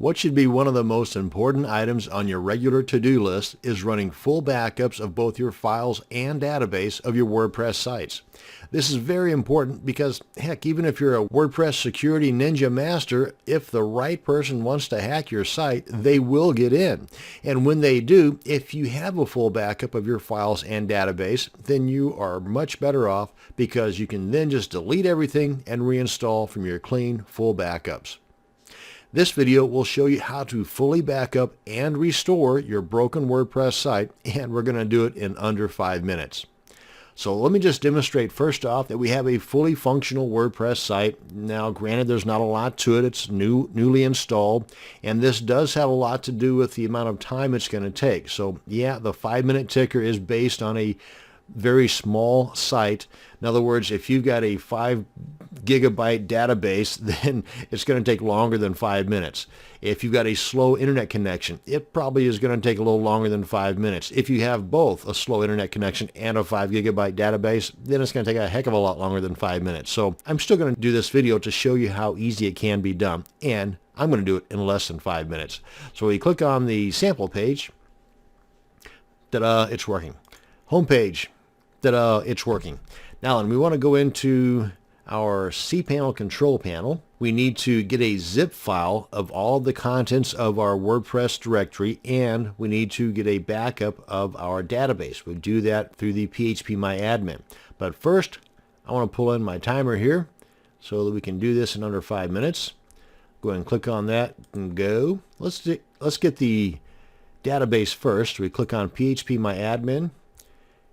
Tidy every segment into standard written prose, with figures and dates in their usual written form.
What should be one of the most important items on your regular to-do list is running full backups of both your files and database of your WordPress sites. This is very important because, heck, even if you're a WordPress security ninja master, if the right person wants to hack your site, they will get in. And when they do, if you have a full backup of your files and database, then you are much better off because you can then just delete everything and reinstall from your clean, full backups. This video will show you how to fully back up and restore your broken WordPress site, and we're going to do it in under 5 minutes. So let me just demonstrate first off that we have a fully functional WordPress site. Now, granted, there's not a lot to it. It's newly installed, and this does have a lot to do with the amount of time it's going to take. So yeah, the 5-minute ticker is based on a very small site. In other words, if you've got a 5 gigabyte database, then it's going to take longer than 5 minutes. If you've got a slow internet connection, it probably is going to take a little longer than 5 minutes. If you have both a slow internet connection and a 5 gigabyte database, then it's going to take a heck of a lot longer than 5 minutes. So I'm still going to do this video to show you how easy it can be done, and I'm going to do it in less than 5 minutes. So we click on the sample page. Ta-da, it's working. Homepage. Ta-da, it's working. Now, when we want to go into our cPanel control panel, we need to get a zip file of all the contents of our WordPress directory, and we need to get a backup of our database. We'll do that through the phpMyAdmin. But first, I want to pull in my timer here so that we can do this in under 5 minutes. Go ahead and click on that and go. Let's get the database first. We click on phpMyAdmin,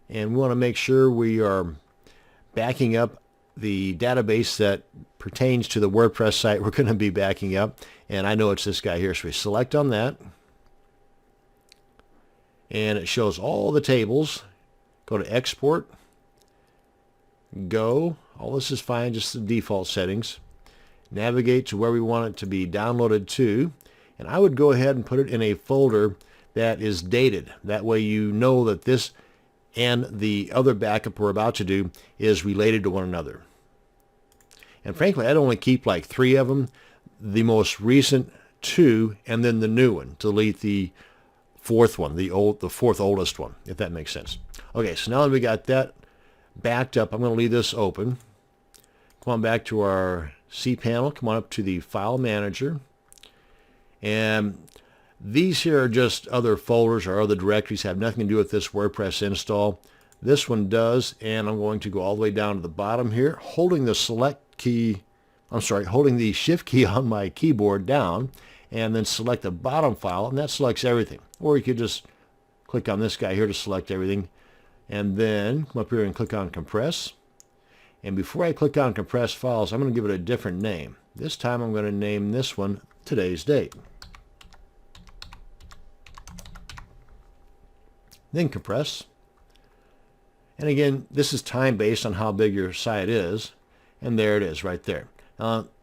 and we want to make sure we are backing up the database that pertains to the WordPress site we're going to be backing up. And I know it's this guy here, so we select on that. And it shows all the tables. Go to Export. Go. All this is fine, just the default settings. Navigate to where we want it to be downloaded to. And I would go ahead and put it in a folder that is dated. That way you know that this and the other backup we're about to do is related to one another. And frankly, I'd only keep like 3 of them, the most recent 2, and then the new one. Delete the 4th one, the 4th oldest one, if that makes sense. Okay, so now that we got that backed up, I'm going to leave this open. Come on back to our cPanel. Come on up to the File Manager. And these here are just other folders or other directories, have nothing to do with this WordPress install. This one does, and I'm going to go all the way down to the bottom here, holding the holding the Shift key on my keyboard down, and then select the bottom file, and that selects everything. Or you could just click on this guy here to select everything, and then come up here and click on Compress. And before I click on Compress Files, I'm going to give it a different name. This time I'm going to name this one Today's Date. Then compress. And again, this is time based on how big your site is. And there it is right there.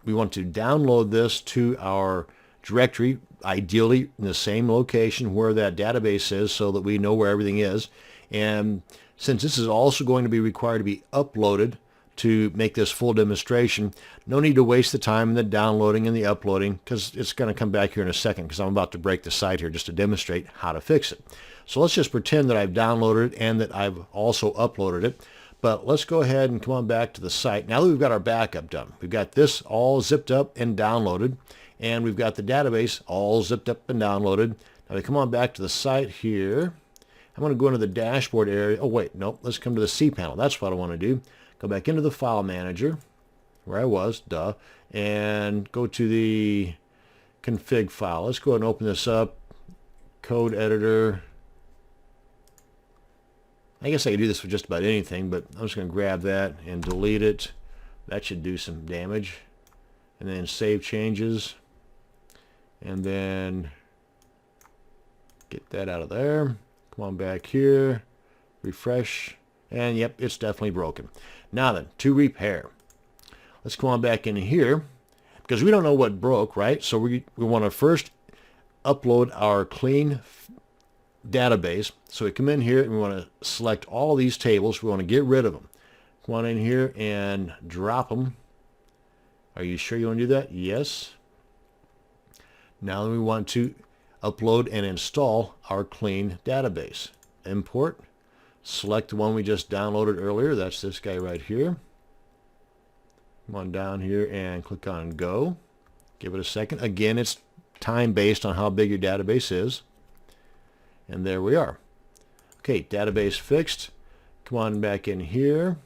We want to download this to our directory, ideally in the same location where that database is so that we know where everything is. And since this is also going to be required to be uploaded to make this full demonstration, no need to waste the time in the downloading and the uploading, because it's going to come back here in a second because I'm about to break the site here just to demonstrate how to fix it. So let's just pretend that I've downloaded it and that I've also uploaded it. But let's go ahead and come on back to the site. Now that we've got our backup done, we've got this all zipped up and downloaded, and we've got the database all zipped up and downloaded. Now we come on back to the site here. I'm going to go into the dashboard area. Oh wait, nope, let's come to the cPanel. That's what I want to do. Go back into the File Manager, where I was, and go to the config file. Let's go ahead and open this up. Code editor. I guess I could do this with just about anything, but I'm just going to grab that and delete it. That should do some damage. And then save changes. And then get that out of there. Come on back here. Refresh. And yep, it's definitely broken. Now then, to repair. Let's come on back in here, because we don't know what broke, right? So we want to first upload our clean database. So we come in here and we want to select all these tables. We want to get rid of them. Come on in here and drop them. Are you sure you want to do that? Yes. Now we want to upload and install our clean database. Import, select the one we just downloaded earlier. That's this guy right here. Come on down here and click on Go. Give it a second. Again, it's time based on how big your database is. And there we are. Okay, database fixed. Come on back in here.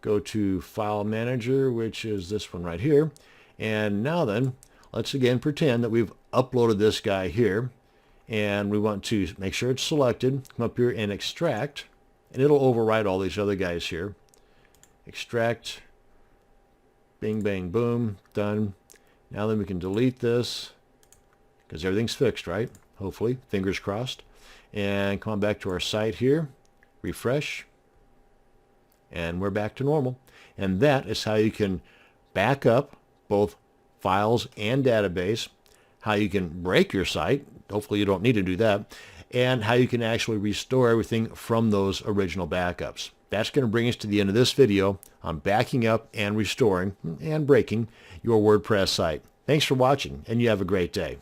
Go to File Manager, which is this one right here. And now then, let's again pretend that we've uploaded this guy here. And we want to make sure it's selected. Come up here and extract. And it'll override all these other guys here. Extract. Bing, bang, boom. Done. Now then we can delete this because everything's fixed, right? Hopefully. Fingers crossed. And come on back to our site here. Refresh. And we're back to normal. And that is how you can back up both files and database, how you can break your site. Hopefully you don't need to do that. And how you can actually restore everything from those original backups. That's going to bring us to the end of this video on backing up and restoring and breaking your WordPress site. Thanks for watching, and you have a great day.